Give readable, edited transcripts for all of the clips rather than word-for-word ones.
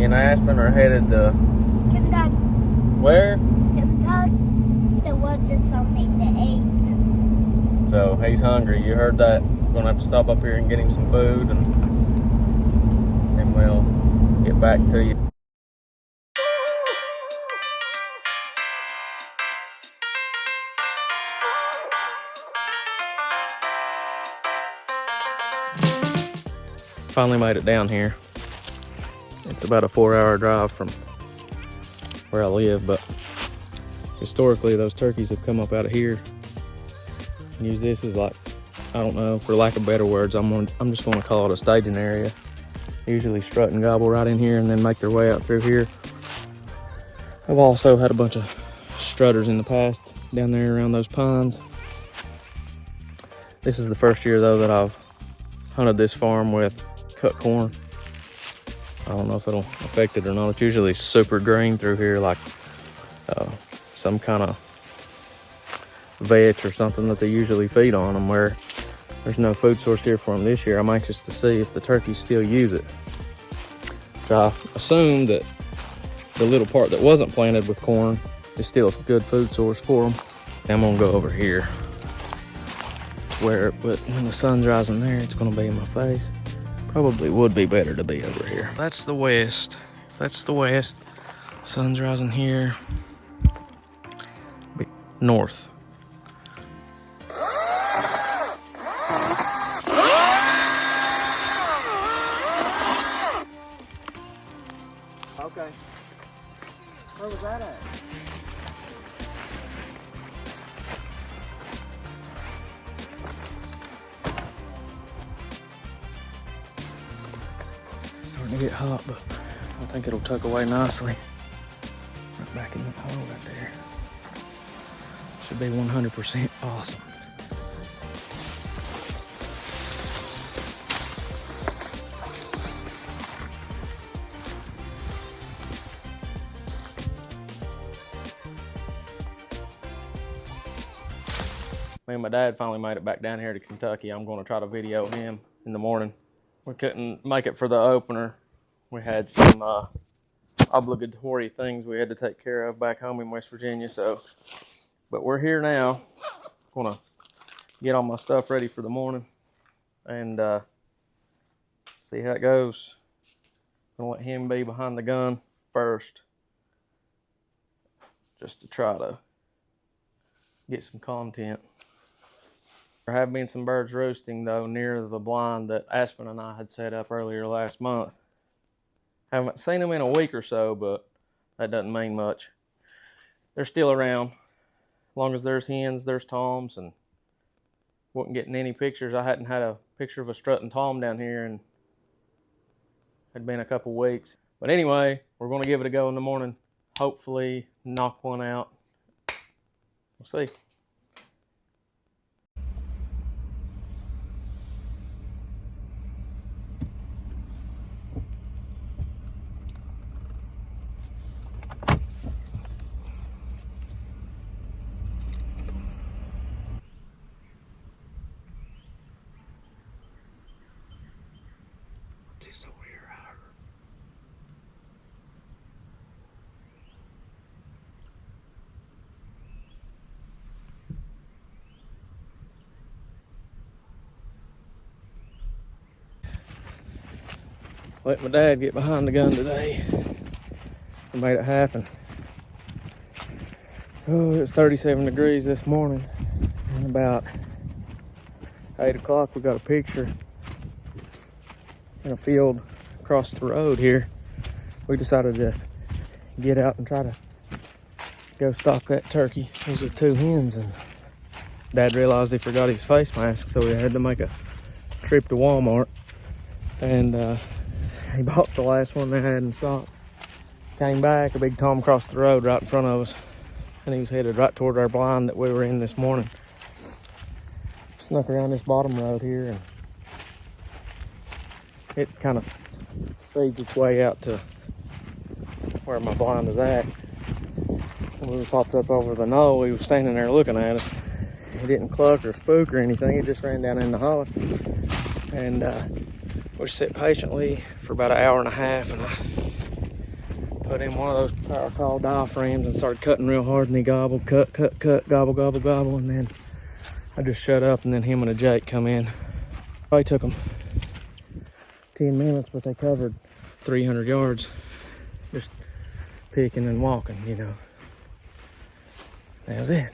and Aspen are headed to... Kentucky. Where? Kentucky. There was just something to eat. So he's hungry. You heard that. Gonna have to stop up here and get him some food, and then we'll get back to you. Finally made it down here. It's about a 4-hour drive from where I live, but historically those turkeys have come up out of here and use this as, like, I don't know, for lack of better words, I'm just gonna call it a staging area. Usually strut and gobble right in here and then make their way out through here. I've also had a bunch of strutters in the past down there around those pines. This is the first year though that I've hunted this farm with cut corn. I don't know if it'll affect it or not. It's usually super green through here, like some kind of vetch or something that they usually feed on them, where there's no food source here for them this year. I'm anxious to see if the turkeys still use it. So I assume that the little part that wasn't planted with corn is still a good food source for them. I'm gonna go over here but when the sun's rising there, it's gonna be in my face. Probably would be better to be over here. That's the west. That's the west. Sun's rising here. Be north. Okay. Where was that at? Starting to get hot, but I think it'll tuck away nicely. Right back in that hole right there. Should be 100% awesome. Me and my dad finally made it back down here to Kentucky. I'm going to try to video him in the morning. We couldn't make it for the opener. We had some obligatory things we had to take care of back home in West Virginia. But we're here now. Gonna get all my stuff ready for the morning and see how it goes. Gonna let him be behind the gun first, just to try to get some content. There have been some birds roosting though near the blind that Aspen and I had set up earlier last month. Haven't seen them in a week or so, but that doesn't mean much. They're still around. As long as there's hens, there's toms, and wasn't getting any pictures. I hadn't had a picture of a strutting tom down here and had been a couple weeks. But anyway, we're gonna give it a go in the morning. Hopefully knock one out. We'll see. This over here, I heard. Let my dad get behind the gun today. We made it happen. Oh, it was 37 degrees this morning. And about 8 o'clock, we got a picture in a field across the road here. We decided to get out and try to go stalk that turkey. Those are 2 hens, and Dad realized he forgot his face mask, so we had to make a trip to Walmart, and he bought the last one they had in stock. Came back, a big tom crossed the road right in front of us, and he was headed right toward our blind that we were in this morning. Snuck around this bottom road here, and it kind of feeds its way out to where my blind is at. When we popped up over the knoll, he was standing there looking at us. He didn't cluck or spook or anything. He just ran down in the holler. And we sat patiently for about an hour and a half, and Put in one of those power call diaphragms and started cutting real hard, and he gobbled, cut, gobble, gobble, gobble, and then I just shut up, and then him and a Jake come in. Probably took them 10 minutes, but they covered 300 yards just picking and walking, you know. That was it.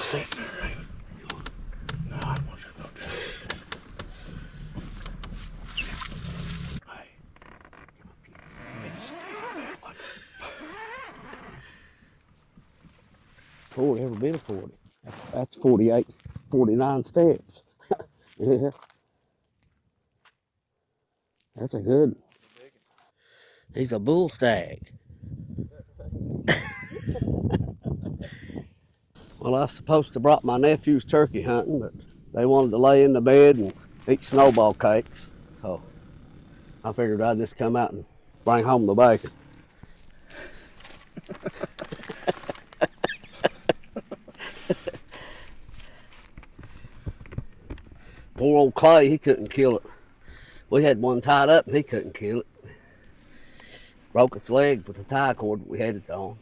Sitting there, ain't it? No, I don't want you to go down. Hey, you need to stay back like 40, every bit of 40. That's 48, 49 steps. Yeah. That's a good one. He's a bull stag. Well, I was supposed to brought my nephews turkey hunting, but they wanted to lay in the bed and eat snowball cakes. So I figured I'd just come out and bring home the bacon. Poor old Clay, he couldn't kill it. We had one tied up and he couldn't kill it. Broke its leg with the tie cord we had it on.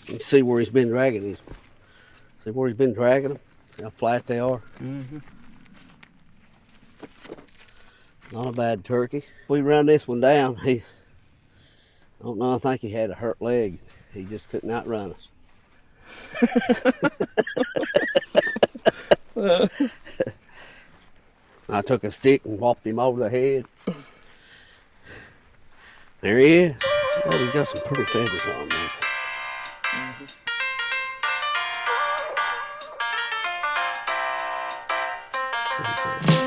You can see where he's been dragging these. See where he's been dragging them? See how flat they are? Mm-hmm. Not a bad turkey. We run this one down. I don't know, I think he had a hurt leg. He just couldn't outrun us. I took a stick and whopped him over the head. There he is. Oh, he's got some pretty feathers on him. Mm-hmm.